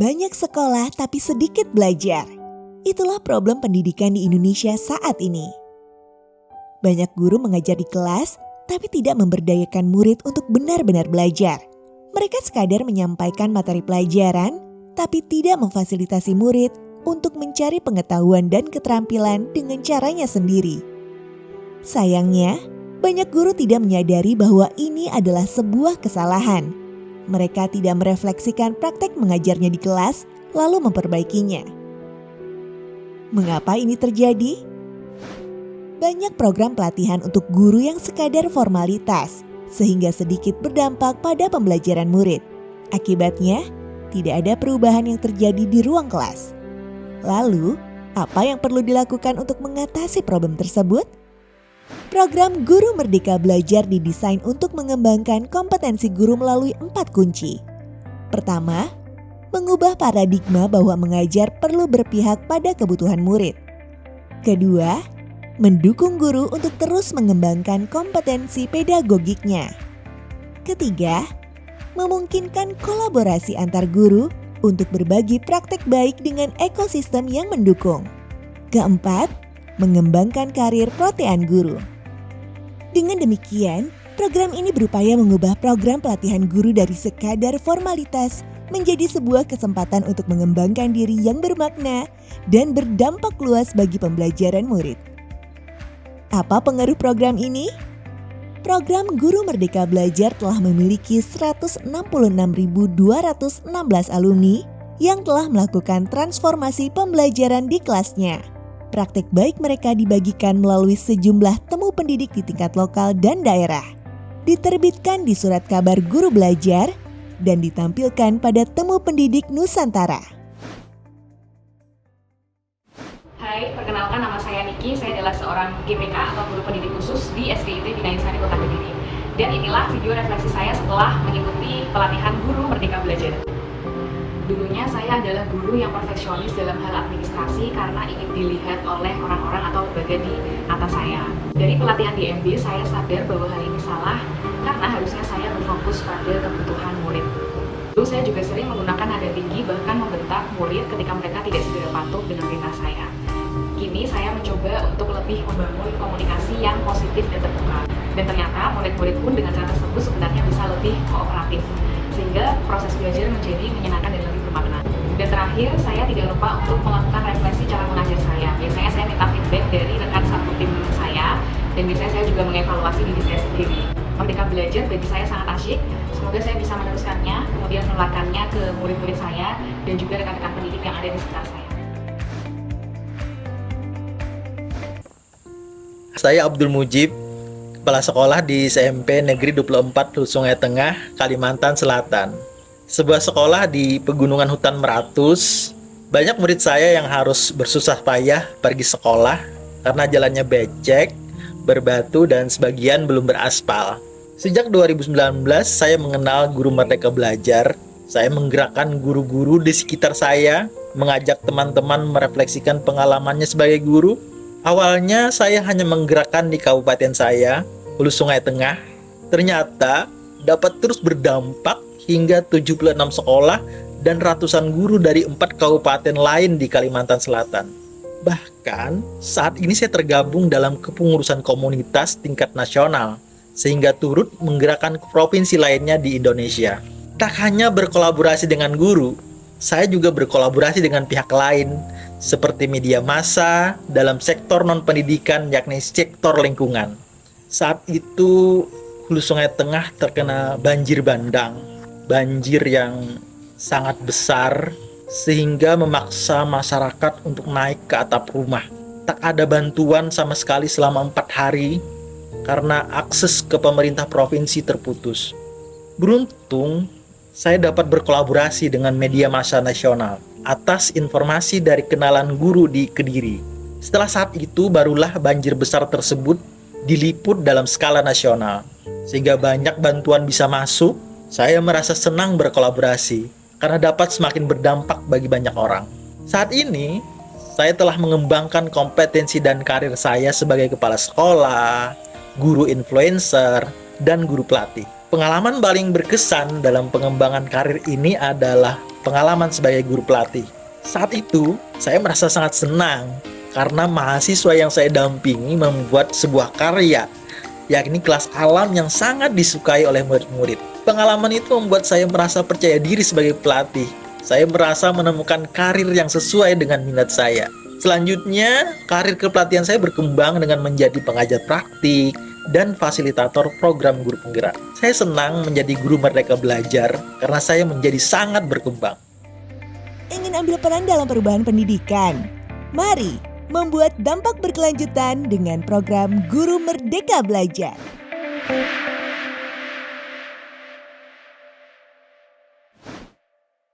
Banyak sekolah tapi sedikit belajar. Itulah problem pendidikan di Indonesia saat ini. Banyak guru mengajar di kelas tapi tidak memberdayakan murid untuk benar-benar belajar. Mereka sekadar menyampaikan materi pelajaran tapi tidak memfasilitasi murid untuk mencari pengetahuan dan keterampilan dengan caranya sendiri. Sayangnya, banyak guru tidak menyadari bahwa ini adalah sebuah kesalahan. Mereka tidak merefleksikan praktek mengajarnya di kelas, lalu memperbaikinya. Mengapa ini terjadi? Banyak program pelatihan untuk guru yang sekadar formalitas, sehingga sedikit berdampak pada pembelajaran murid. Akibatnya, tidak ada perubahan yang terjadi di ruang kelas. Lalu, apa yang perlu dilakukan untuk mengatasi problem tersebut? Program Guru Merdeka Belajar didesain untuk mengembangkan kompetensi guru melalui 4 kunci. Pertama, mengubah paradigma bahwa mengajar perlu berpihak pada kebutuhan murid. Kedua, mendukung guru untuk terus mengembangkan kompetensi pedagogiknya. Ketiga, memungkinkan kolaborasi antar guru untuk berbagi praktek baik dengan ekosistem yang mendukung. Keempat, mengembangkan karir protean guru. Dengan demikian, program ini berupaya mengubah program pelatihan guru dari sekadar formalitas menjadi sebuah kesempatan untuk mengembangkan diri yang bermakna dan berdampak luas bagi pembelajaran murid. Apa pengaruh program ini? Program Guru Merdeka Belajar telah memiliki 166.216 alumni yang telah melakukan transformasi pembelajaran di kelasnya. Praktek baik mereka dibagikan melalui sejumlah temu pendidik di tingkat lokal dan daerah. Diterbitkan di Surat Kabar Guru Belajar dan ditampilkan pada Temu Pendidik Nusantara. Hai, perkenalkan nama saya Niki. Saya adalah seorang GPK atau Guru Pendidik Khusus di SDIT Bina Insani Kota Kediri. Dan inilah video refleksi saya setelah mengikuti pelatihan Guru Merdeka Belajar. Dulunya saya adalah guru yang perfeksionis dalam hal administrasi karena ingin dilihat oleh orang-orang atau lembaga di atas saya. Dari pelatihan di MB, saya sadar bahwa hal ini salah karena harusnya saya berfokus pada kebutuhan murid. Lalu saya juga sering menggunakan nada tinggi bahkan membentak murid ketika mereka tidak segera patuh dengan perintah saya. Kini saya mencoba untuk lebih membangun komunikasi yang positif dan terbuka. Dan ternyata murid-murid pun dengan cara tersebut sebenarnya bisa lebih kooperatif. Sehingga proses belajar menjadi menyenangkan dan lebih bermakna. Dan terakhir, saya tidak lupa untuk melakukan refleksi cara mengajar saya. Biasanya saya minta feedback dari rekan satu tim saya, dan biasanya saya juga mengevaluasi diri saya sendiri. Merdeka Belajar bagi saya sangat asyik. Semoga saya bisa meneruskannya, kemudian menularkannya ke murid-murid saya, dan juga rekan-rekan pendidik yang ada di sekitar saya. Saya Abdul Mujib, Kepala Sekolah di SMP Negeri 24 Hulu Sungai Tengah, Kalimantan Selatan. Sebuah sekolah di pegunungan hutan Meratus. Banyak murid saya yang harus bersusah payah pergi sekolah karena jalannya becek, berbatu, dan sebagian belum beraspal. Sejak 2019, saya mengenal Guru Merdeka Belajar. Saya menggerakkan guru-guru di sekitar saya, mengajak teman-teman merefleksikan pengalamannya sebagai guru. Awalnya saya hanya menggerakkan di kabupaten saya, Hulu Sungai Tengah. Ternyata dapat terus berdampak hingga 76 sekolah dan ratusan guru dari 4 kabupaten lain di Kalimantan Selatan. Bahkan saat ini saya tergabung dalam kepengurusan komunitas tingkat nasional, sehingga turut menggerakkan provinsi lainnya di Indonesia. Tak hanya berkolaborasi dengan guru, saya juga berkolaborasi dengan pihak lain, seperti media massa dalam sektor non-pendidikan yakni sektor lingkungan. Saat itu Hulu Sungai Tengah terkena banjir bandang, banjir yang sangat besar sehingga memaksa masyarakat untuk naik ke atap rumah. Tak ada bantuan sama sekali selama 4 hari karena akses ke pemerintah provinsi terputus. Beruntung saya dapat berkolaborasi dengan media massa nasional atas informasi dari kenalan guru di Kediri. Setelah saat itu barulah banjir besar tersebut diliput dalam skala nasional, sehingga banyak bantuan bisa masuk. Saya merasa senang berkolaborasi karena dapat semakin berdampak bagi banyak orang. Saat ini saya telah mengembangkan kompetensi dan karir saya sebagai kepala sekolah, guru influencer, dan guru pelatih. Pengalaman paling berkesan dalam pengembangan karir ini adalah pengalaman sebagai guru pelatih. Saat itu, saya merasa sangat senang karena mahasiswa yang saya dampingi membuat sebuah karya, yakni kelas alam yang sangat disukai oleh murid-murid. Pengalaman itu membuat saya merasa percaya diri sebagai pelatih. Saya merasa menemukan karir yang sesuai dengan minat saya. Selanjutnya, karir kepelatihan saya berkembang dengan menjadi pengajar praktik dan fasilitator program guru penggerak. Saya senang menjadi guru Merdeka Belajar karena saya menjadi sangat berkembang. Ingin ambil peran dalam perubahan pendidikan? Mari membuat dampak berkelanjutan dengan program Guru Merdeka Belajar.